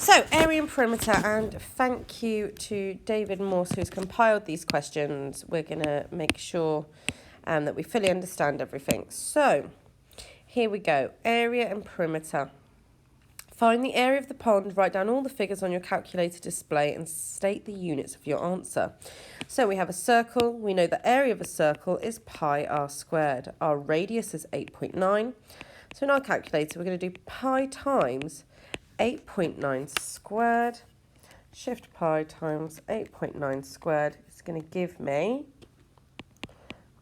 So, area and perimeter, and thank you to David Morse who's compiled these questions. We're going to make sure that we fully understand everything. So, here we go. Area and perimeter. Find the area of the pond, write down all the figures on your calculator display and state the units of your answer. So we have a circle. We know the area of a circle is pi r squared. Our radius is 8.9. So in our calculator, we're going to do pi times 8.9 squared. Shift pi times 8.9 squared. It's going to give me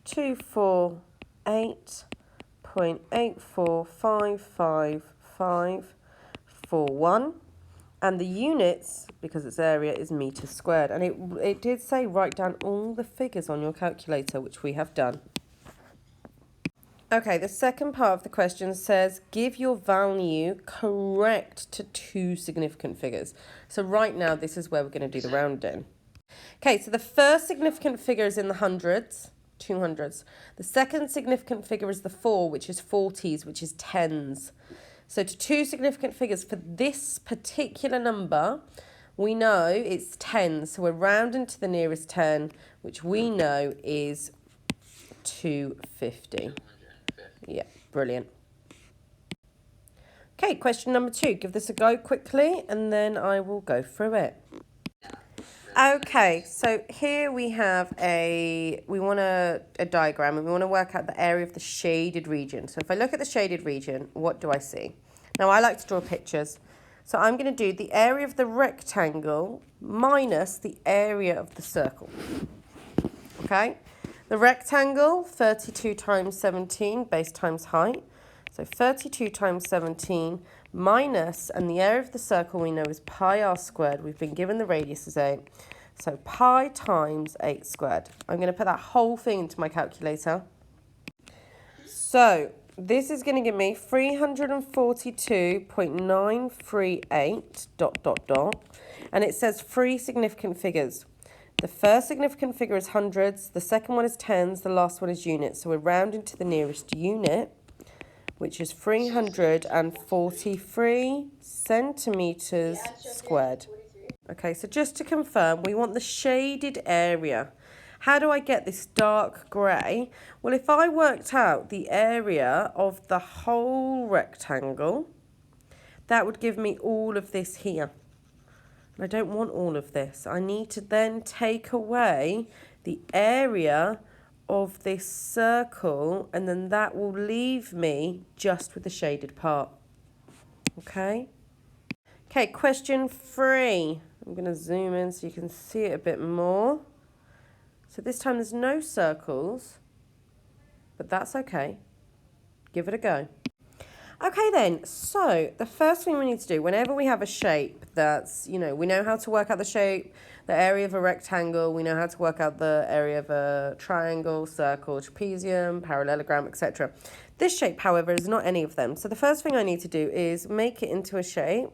248.8455541. And the units, because it's area, is meters squared. And it did say write down all the figures on your calculator, which we have done. Okay, the second part of the question says give your value correct to two significant figures. So right now, this is where we're going to do the rounding. Okay, so the first significant figure is in the hundreds, 200s. The second significant figure is the 4, which is 40s, which is tens. So to two significant figures for this particular number, we know it's 10. So we're rounding to the nearest 10, which we know is 250. Yeah, brilliant. Okay, question number 2. Give this a go quickly, and then I will go through it. Okay, so here we have a diagram, and we want to work out the area of the shaded region. So if I look at the shaded region, what do I see? Now, I like to draw pictures. So I'm going to do the area of the rectangle minus the area of the circle. Okay? The rectangle, 32 times 17, base times height. So 32 times 17 minus, and the area of the circle we know is pi r squared. We've been given the radius as 8. So pi times 8 squared. I'm going to put that whole thing into my calculator. So this is going to give me 342.938 ... And it says 3 significant figures. The first significant figure is hundreds, the second one is tens, the last one is units. So we're rounding to the nearest unit, which is 343 centimetres squared. Okay, so just to confirm, we want the shaded area. How do I get this dark grey? Well, if I worked out the area of the whole rectangle, that would give me all of this here. I don't want all of this. I need to then take away the area of this circle, and then that will leave me just with the shaded part. Okay? Okay, question 3. I'm going to zoom in so you can see it a bit more. So this time there's no circles, but that's okay. Give it a go. Okay then, so the first thing we need to do, whenever we have a shape that's, we know how to work out the shape, the area of a rectangle, we know how to work out the area of a triangle, circle, trapezium, parallelogram, etc. This shape, however, is not any of them. So the first thing I need to do is make it into a shape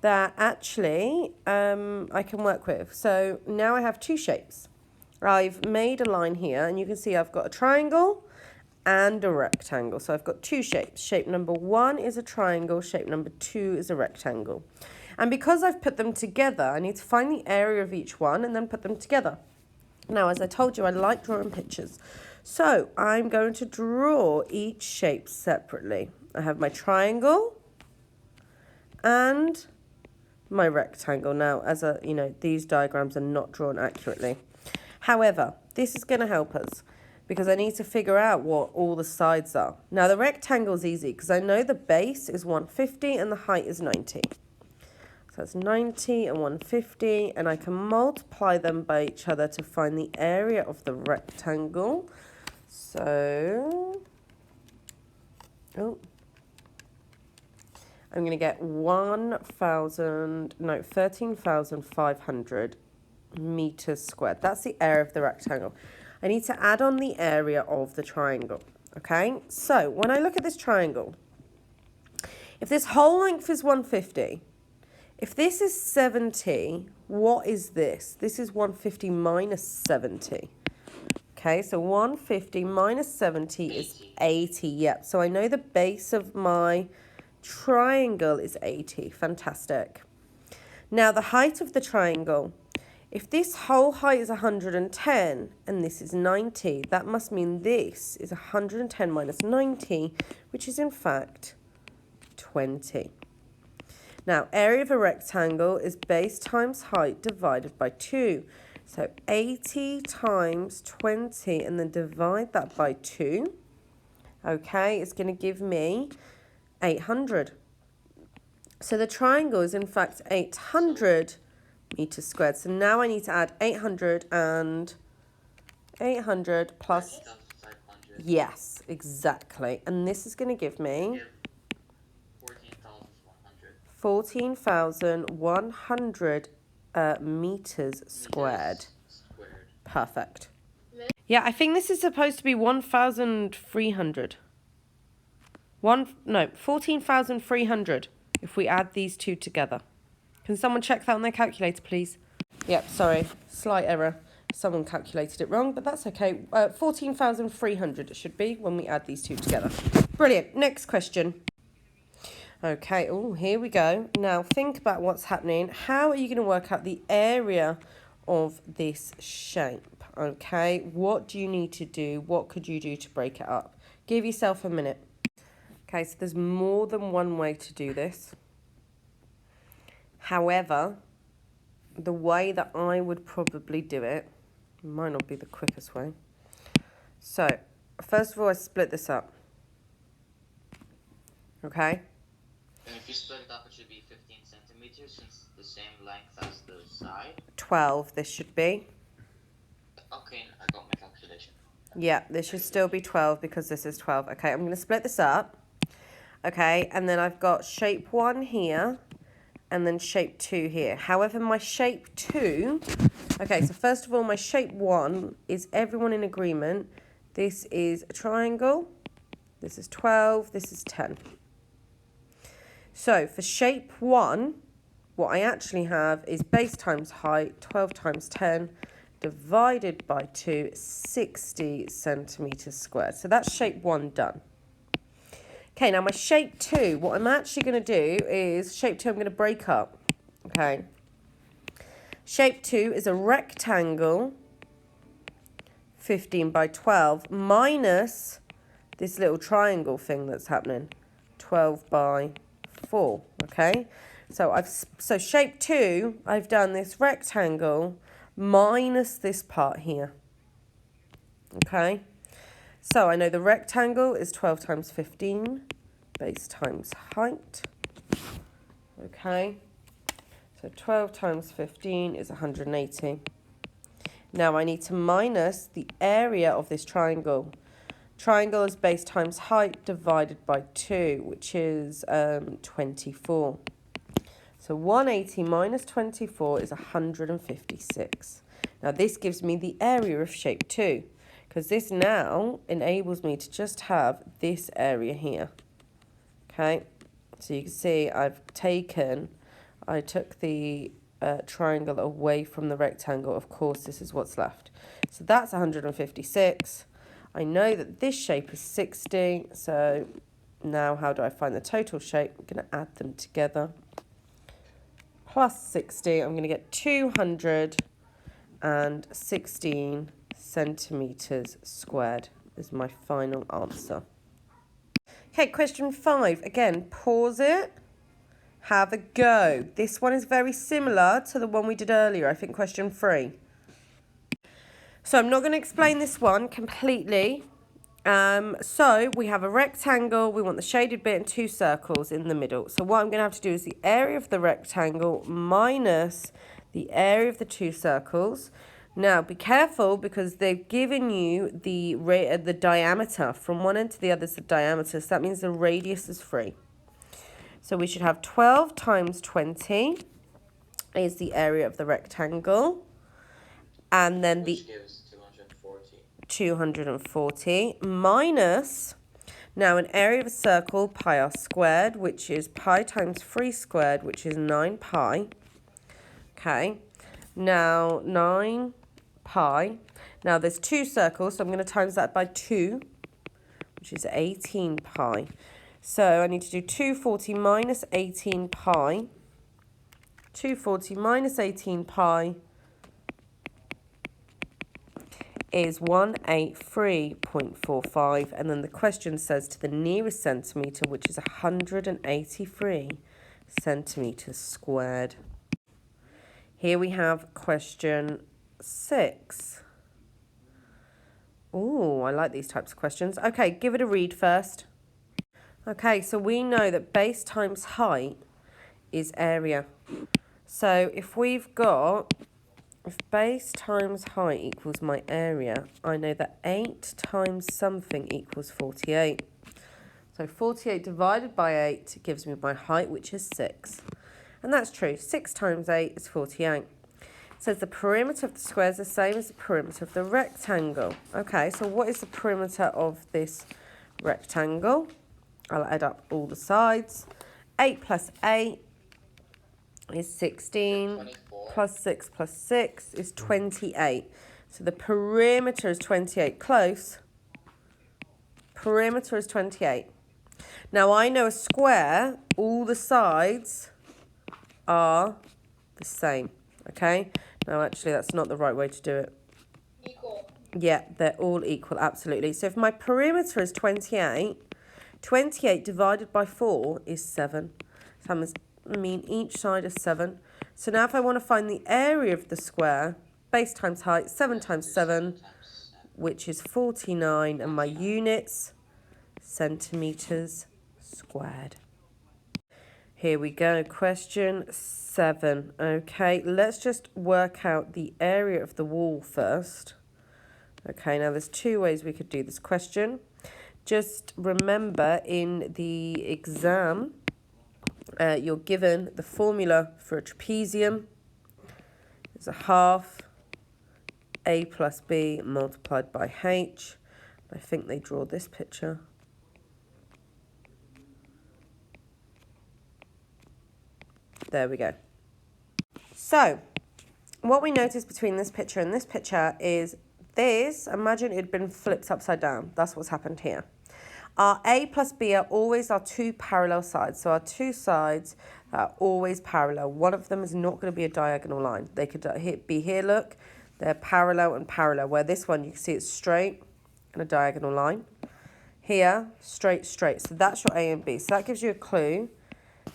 that actually I can work with. So now I have 2 shapes. I've made a line here, and you can see I've got a triangle and a rectangle. So I've got 2 shapes. Shape number 1 is a triangle, shape number 2 is a rectangle. And because I've put them together, I need to find the area of each one and then put them together. Now, as I told you, I like drawing pictures. So I'm going to draw each shape separately. I have my triangle and my rectangle. Now, these diagrams are not drawn accurately. However, this is going to help us, because I need to figure out what all the sides are. Now, the rectangle is easy because I know the base is 150 and the height is 90. So that's 90 and 150, and I can multiply them by each other to find the area of the rectangle. So, I'm going to get 13,500 meters squared. That's the area of the rectangle. I need to add on the area of the triangle, okay? So when I look at this triangle, if this whole length is 150, if this is 70, what is this? This is 150 minus 70. Okay, so 150 minus 70 is 80. Yep, so I know the base of my triangle is 80. Fantastic. Now the height of the triangle. If this whole height is 110 and this is 90, that must mean this is 110 minus 90, which is in fact 20. Now, area of a rectangle is base times height divided by 2. So 80 times 20 and then divide that by 2. Okay, it's going to give me 800. So the triangle is in fact 800 meters squared. So now I need to add 800 and 800 plus... Yes, exactly. And this is going to give me 14,100 meters squared. Perfect. Yeah, I think this is supposed to be 1,300. 14,300 if we add these two together. Can someone check that on their calculator, please? Yep, sorry, slight error. Someone calculated it wrong, but that's okay. 14,300 it should be when we add these two together. Brilliant. Next question. Okay, oh, here we go. Now think about what's happening. How are you going to work out the area of this shape? Okay, what do you need to do? What could you do to break it up? Give yourself a minute. Okay, so there's more than one way to do this. However, the way that I would probably do it might not be the quickest way. So, first of all, I split this up. Okay? And if you split it up, it should be 15 centimeters since the same length as the side. 12, this should be. Okay, I got my calculation. Yeah, this should still be 12 because this is 12. Okay, I'm going to split this up. Okay, and then I've got shape 1 here and then shape 2 here. However, my shape 2... Okay, so first of all, my shape 1 is everyone in agreement. This is a triangle. This is 12. This is 10. So for shape 1, what I actually have is base times height, 12 times 10, divided by 2, 60 centimeters squared. So that's shape 1 done. Okay, now my shape 2, what I'm actually going to do is, shape 2 I'm going to break up. Okay. Shape 2 is a rectangle, 15 by 12, minus this little triangle thing that's happening, 12 by 4, okay? So shape 2, I've done this rectangle minus this part here, okay? So I know the rectangle is 12 times 15, base times height, okay? So 12 times 15 is 180. Now I need to minus the area of this triangle. Triangle is base times height divided by 2, which is 24. So 180 minus 24 is 156. Now this gives me the area of shape 2, because this now enables me to just have this area here. Okay, so you can see I took the triangle away from the rectangle. Of course, this is what's left. So that's 156. I know that this shape is 60. So now how do I find the total shape? I'm going to add them together. Plus 60, I'm going to get 216 centimeters squared is my final answer. Okay, question 5. Again, pause it. Have a go. This one is very similar to the one we did earlier, I think question 3. So I'm not going to explain this one completely. So we have a rectangle, we want the shaded bit and 2 circles in the middle. So what I'm going to have to do is the area of the rectangle minus the area of the 2 circles. Now be careful because they've given you the diameter. From one end to the other is the diameter, so that means the radius is free. So we should have 12 times 20 is the area of the rectangle. And then which gives 240 minus, now an area of a circle, pi r squared, which is pi times 3 squared, which is 9 pi. Okay, now 9 pi. Now there's 2 circles, so I'm going to times that by 2, which is 18 pi. So I need to do 240 minus 18 pi, 240 minus 18 pi is 183.45, and then the question says to the nearest centimetre, which is 183 centimetres squared. Here we have question 6. Oh, I like these types of questions. Okay, give it a read first. Okay, so we know that base times height is area. So if base times height equals my area, I know that 8 times something equals 48. So 48 divided by 8 gives me my height, which is 6. And that's true. 6 times 8 is 48. It says the perimeter of the square is the same as the perimeter of the rectangle. Okay, so what is the perimeter of this rectangle? I'll add up all the sides. 8 plus 8 is 16. 24. Plus 6 plus 6 is 28. So the perimeter is 28. Close. Perimeter is 28. Now I know a square, all the sides are the same. Okay? No, actually, that's not the right way to do it. Equal. Yeah, they're all equal, absolutely. So if my perimeter is 28, 28 divided by 4 is 7. So that must mean each side is 7. So now if I want to find the area of the square, base times height, 7 times 7, which is 49, and my units, centimetres squared. Here we go, question 7. Okay, let's just work out the area of the wall first. Okay, now there's 2 ways we could do this question. Just remember in the exam, you're given the formula for a trapezium. It's a half a plus b multiplied by h. I think they draw this picture. There we go. So, what we notice between this picture and this picture is this, imagine it had been flipped upside down. That's what's happened here. Our A plus B are always our 2 parallel sides. So our 2 sides are always parallel. One of them is not going to be a diagonal line. They could be here, look. They're parallel and parallel. Where this one, you can see it's straight and a diagonal line. Here, straight, straight. So that's your A and B. So that gives you a clue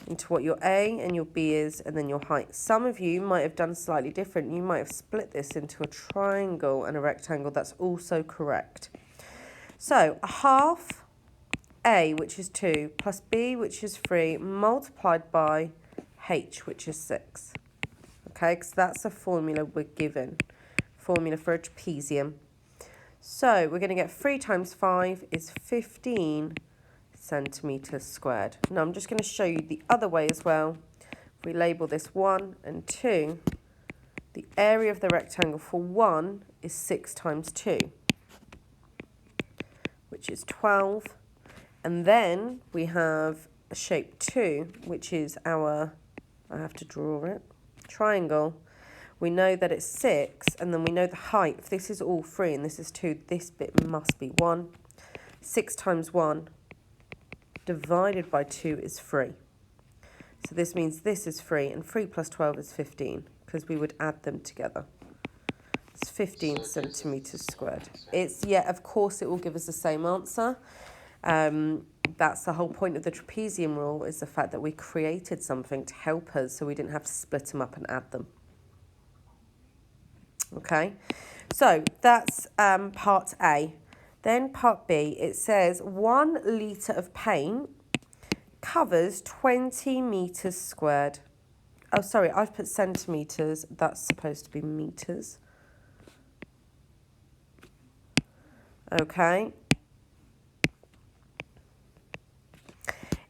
into what your A and your B is, and then your height. Some of you might have done slightly different. You might have split this into a triangle and a rectangle. That's also correct. So a half A, which is 2, plus B, which is 3, multiplied by H, which is 6. Okay, because that's a formula we're given. Formula for a trapezium. So we're going to get 3 times 5 is 15 centimetres squared. Now I'm just going to show you the other way as well. If we label this 1 and 2, the area of the rectangle for 1 is 6 times 2, which is 12. And then we have a shape 2, which is our, I have to draw it, triangle. We know that it's 6, and then we know the height. If this is all 3 and this is 2, this bit must be 1. 6 times 1 divided by 2 is 3. So this means this is 3, and 3 plus 12 is 15, because we would add them together. It's 15 centimetres squared. It's, yeah, of course it will give us the same answer. That's the whole point of the trapezium rule, is the fact that we created something to help us so we didn't have to split them up and add them. Okay, so that's part A. Then part B, it says 1 litre of paint covers 20 metres squared. Oh, sorry, I've put centimetres. That's supposed to be metres. Okay.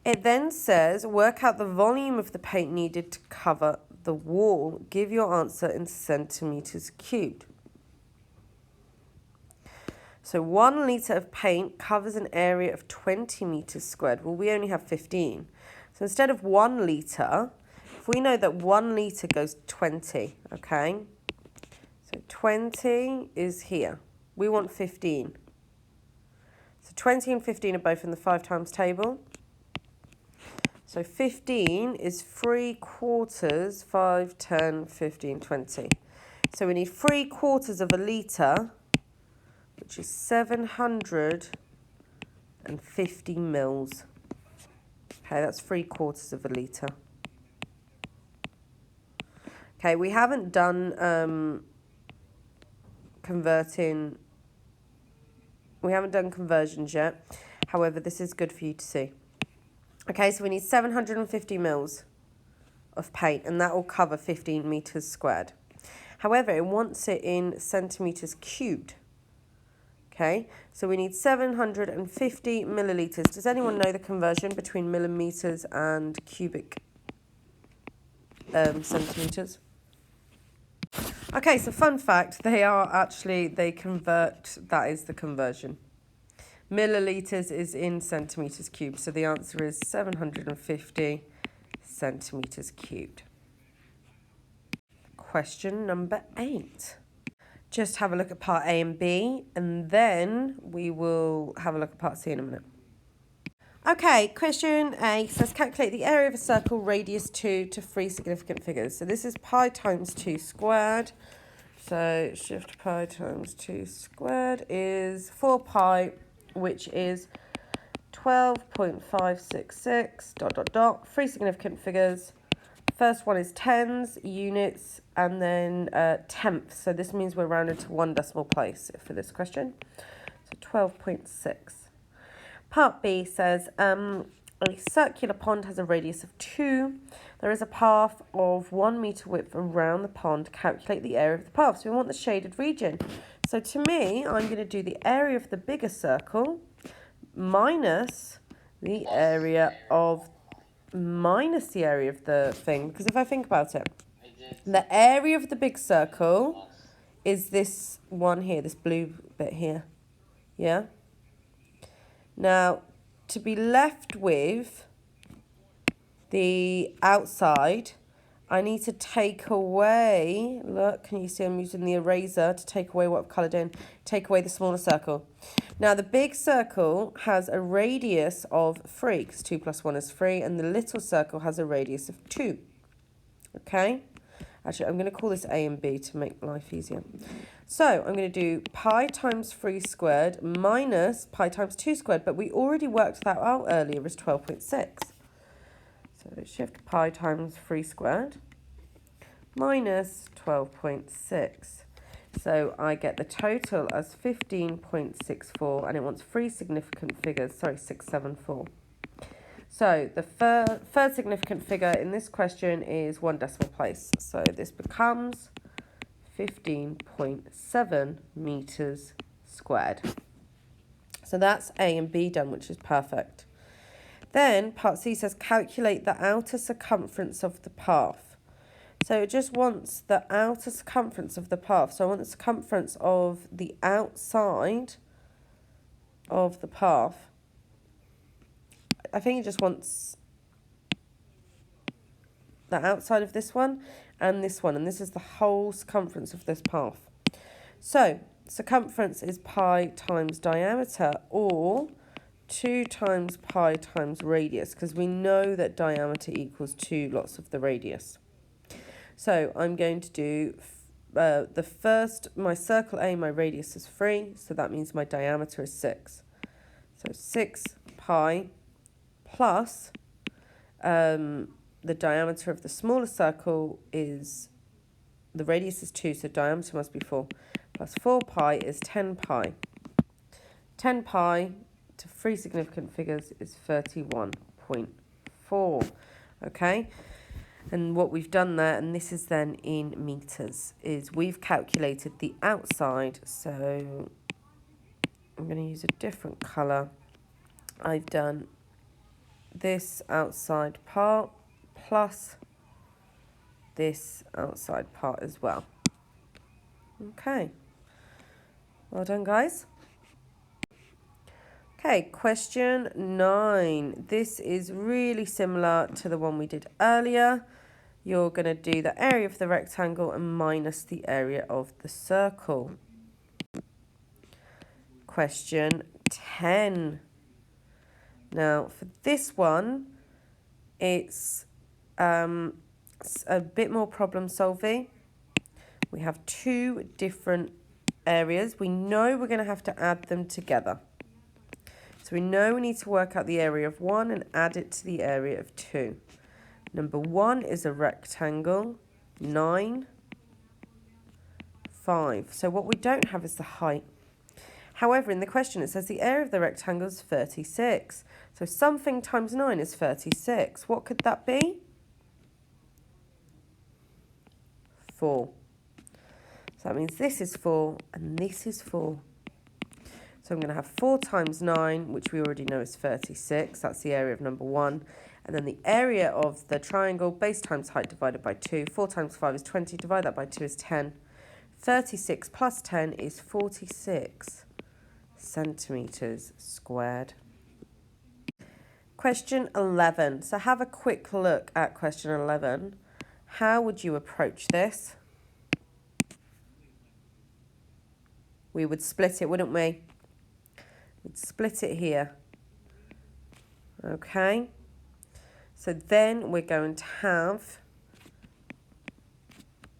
It then says, work out the volume of the paint needed to cover the wall. Give your answer in centimetres cubed. So 1 litre of paint covers an area of 20 metres squared. Well, we only have 15. So instead of 1 litre, if we know that 1 litre goes 20, okay? So 20 is here. We want 15. So 20 and 15 are both in the 5 times table. So 15 is 3/4, 5, 10, 15, 20. So we need 3/4 of a litre, which is 750 mils. Okay, that's 3/4 of a litre. Okay, we haven't done conversions yet. However, this is good for you to see. Okay, so we need 750 mils of paint, and that will cover 15 metres squared. However, it wants it in centimetres cubed. Okay, so we need 750 millilitres. Does anyone know the conversion between millimetres and cubic centimetres? Okay, so fun fact, they convert, that is the conversion. Millilitres is in centimetres cubed, so the answer is 750 centimetres cubed. Question number 8. Just have a look at part A and B, and then we will have a look at part C in a minute. Okay, question A says calculate the area of a circle, radius 2 to 3 significant figures. So this is pi times 2 squared. So shift pi times 2 squared is 4 pi, which is 12.566 ... 3 significant figures. First one is tens, units, and then tenths. So this means we're rounded to 1 decimal place for this question. So 12.6. Part B says a circular pond has a radius of 2. There is a path of 1 metre width around the pond. Calculate the area of the path. So we want the shaded region. So to me, I'm going to do the area of the bigger circle minus the area of the thing. Because if I think about it, the area of the big circle is this one here, this blue bit here. Yeah? Now, to be left with the outside, I need to take away, look, can you see I'm using the eraser to take away what I've coloured in, take away the smaller circle. Now, the big circle has a radius of 3, because 2 plus 1 is 3, and the little circle has a radius of 2. Okay? Actually, I'm going to call this A and B to make life easier. So I'm going to do pi times 3 squared minus pi times 2 squared, but we already worked that out earlier as 12.6. So shift pi times 3 squared minus 12.6. So I get the total as 15.64, and it wants 3 significant figures, 674. So the third significant figure in this question is 1 decimal place. So this becomes 15.7 metres squared. So that's A and B done, which is perfect. Then part C says calculate the outer circumference of the path. So it just wants the outer circumference of the path. So I want the circumference of the outside of the path. I think it just wants the outside of this one, and this is the whole circumference of this path. So circumference is pi times diameter, or 2 times pi times radius, because we know that diameter equals 2 lots of the radius. So I'm going to do my circle A, my radius is 3, so that means my diameter is 6. So 6 pi plus the diameter of the smaller circle is, the radius is 2, so diameter must be 4, plus 4 pi is 10 pi. 10 pi to 3 significant figures is 31.4, okay? And what we've done there, and this is then in metres, is we've calculated the outside, so I'm going to use a different colour. I've done this outside part plus this outside part as well. Okay, well done, guys. Okay, question 9. This is really similar to the one we did earlier. You're going to do the area of the rectangle and minus the area of the circle. Question 10. Now, for this one, It's a bit more problem solving. We have two different areas. We know we're going to have to add them together. So we know we need to work out the area of 1 and add it to the area of 2. Number 1 is a rectangle, 9, 5. So what we don't have is the height. However, in the question it says the area of the rectangle is 36. So something times 9 is 36. What could that be? 4. So that means this is 4 and this is 4. So I'm going to have 4 times 9, which we already know is 36. That's the area of number 1. And then the area of the triangle, base times height divided by 2. 4 times 5 is 20. Divide that by 2 is 10. 36 plus 10 is 46 centimetres squared. Question 11. So have a quick look at question 11. How would you approach this? We would split it, wouldn't we? We'd split it here. Okay. So then we're going to have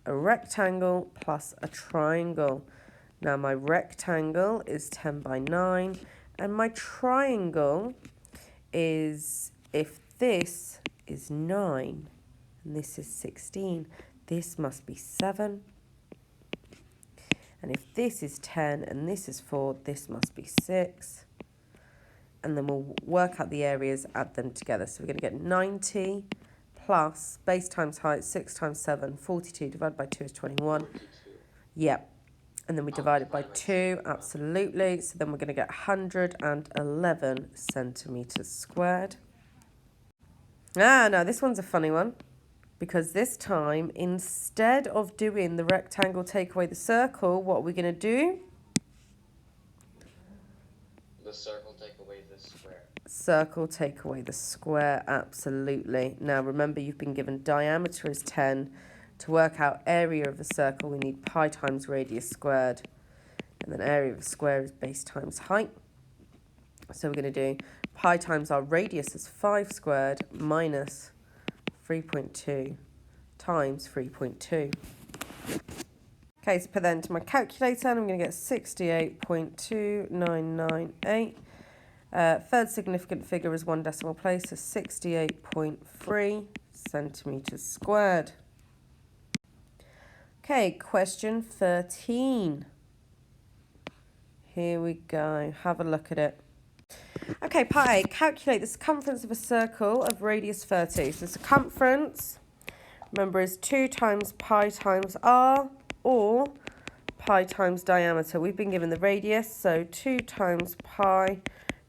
a rectangle plus a triangle. Now my rectangle is 10 by 9 and my triangle is, if this is 9 and this is 16, this must be 7. And if this is 10 and this is 4, this must be 6. And then we'll work out the areas, add them together. So we're going to get 90 plus base times height, 6 times 7, 42 divided by 2 is 21. Yep. And then we divide it by 2, absolutely. So then we're going to get 111 centimetres squared. No, this one's a funny one. Because this time, instead of doing the rectangle, take away the circle, what are we going to do? The circle take away the square. Circle take away the square, absolutely. Now remember, you've been given diameter is 10. To work out area of the circle, we need pi times radius squared. And then area of the square is base times height. So we're going to do pi times our radius is 5 squared minus 3.2 times 3.2. Okay, so put that into my calculator and I'm going to get 68.2998. Third significant figure is 1 decimal place, so 68.3 centimetres squared. Okay, question 13. Here we go. Have a look at it. Okay, part A. Calculate the circumference of a circle of radius 30. So circumference, remember, is 2 times pi times r or pi times diameter. We've been given the radius, so 2 times pi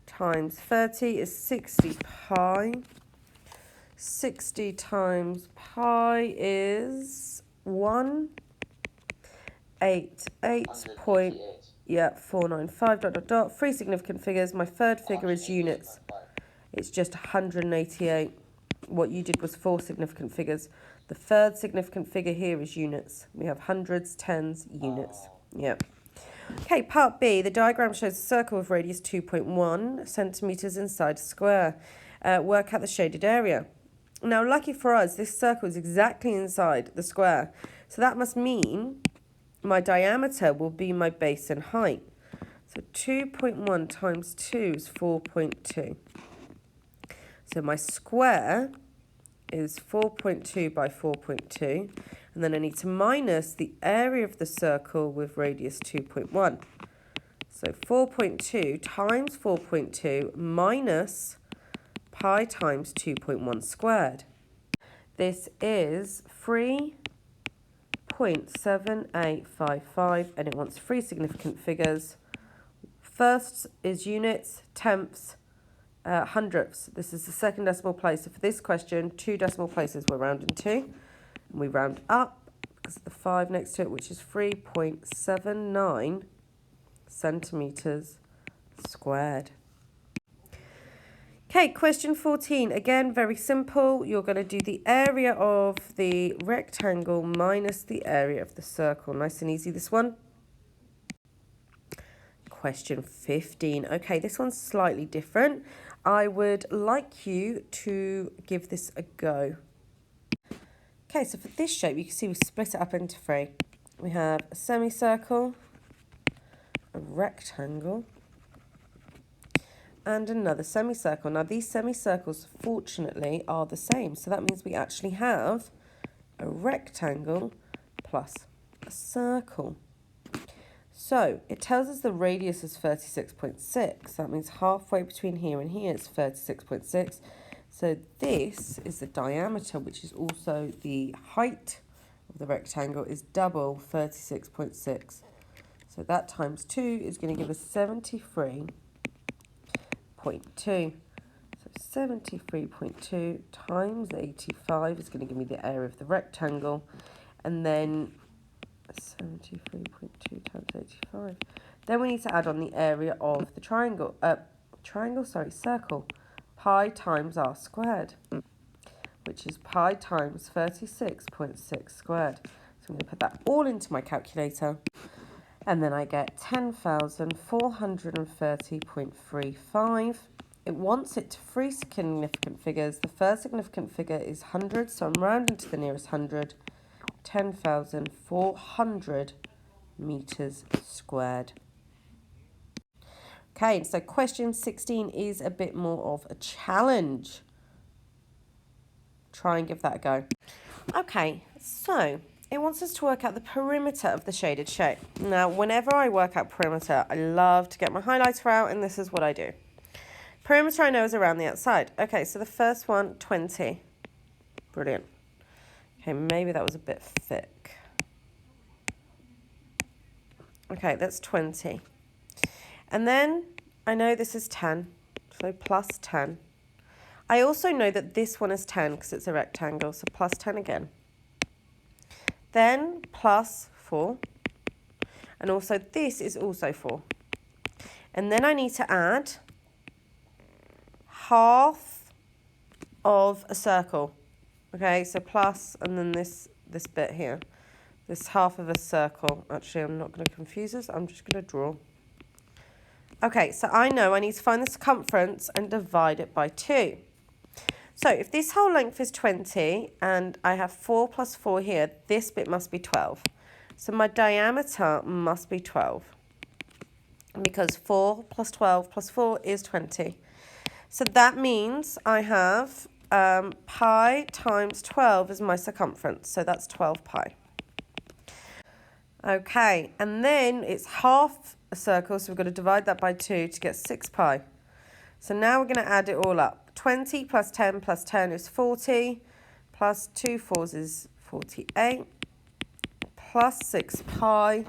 times 30 is 60 pi. 60 times pi is 188.495 . Three significant figures. My third figure is units. It's just 188. What you did was 4 significant figures. The third significant figure here is units. We have hundreds, tens, units. Yep. Okay, part B. The diagram shows a circle with radius 2.1 centimetres inside a square. Work out the shaded area. Now, lucky for us, this circle is exactly inside the square. So that must mean my diameter will be my base and height. So 2.1 times 2 is 4.2. So my square is 4.2 by 4.2. And then I need to minus the area of the circle with radius 2.1. So 4.2 times 4.2 minus pi times 2.1 squared. This is 3.7855 and it wants 3 significant figures. First is units, tenths, hundredths. This is the second decimal place. So for this question, 2 decimal places we're rounding to. And we round up because of the 5 next to it, which is 3.79 centimetres squared. Okay, question 14. Again, very simple. You're going to do the area of the rectangle minus the area of the circle. Nice and easy, this one. Question 15. Okay, this one's slightly different. I would like you to give this a go. Okay, so for this shape, you can see we split it up into three. We have a semicircle, a rectangle, and another semicircle. Now, these semicircles, fortunately, are the same. So that means we actually have a rectangle plus a circle. So it tells us the radius is 36.6. That means halfway between here and here is 36.6. So this is the diameter, which is also the height of the rectangle, is double 36.6. So that times 2 is going to give us 73.2. So 73.2 times 85 is going to give me the area of the rectangle. And then 73.2 times 85. Then we need to add on the area of the circle. Pi times r squared, which is pi times 36.6 squared. So I'm going to put that all into my calculator. And then I get 10,430.35. It wants it to three significant figures. The first significant figure is 100, so I'm rounding to the nearest 100. 10,400 meters squared. Okay, so question 16 is a bit more of a challenge. Try and give that a go. Okay, so it wants us to work out the perimeter of the shaded shape. Now, whenever I work out perimeter, I love to get my highlighter out, and this is what I do. Perimeter I know is around the outside. Okay, so the first one, 20. Brilliant. Okay, maybe that was a bit thick. Okay, that's 20. And then I know this is 10, so plus 10. I also know that this one is 10 because it's a rectangle, so plus 10 again. Then plus 4. And also this is also 4. And then I need to add half of a circle. Okay, so plus, and then this bit here. This half of a circle. Actually, I'm not going to confuse this. I'm just going to draw. Okay, so I know I need to find the circumference and divide it by 2. So if this whole length is 20 and I have 4 plus 4 here, this bit must be 12. So my diameter must be 12. Because 4 plus 12 plus 4 is 20. So that means I have pi times 12 is my circumference. So that's 12 pi. Okay, and then it's half a circle, so we've got to divide that by 2 to get 6 pi. So now we're going to add it all up. 20 plus 10 plus 10 is 40, plus 2 4s is 48, plus 6 pi.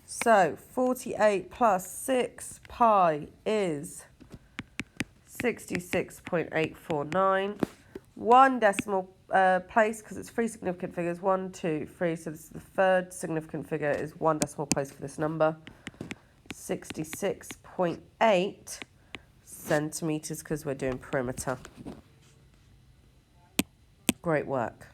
So 48 plus 6 pi is 66.849. One decimal place, because it's 3 significant figures, 1, 2, 3, so this is the third significant figure, is 1 decimal place for this number. 66.8 centimetres, because we're doing perimeter. Great work.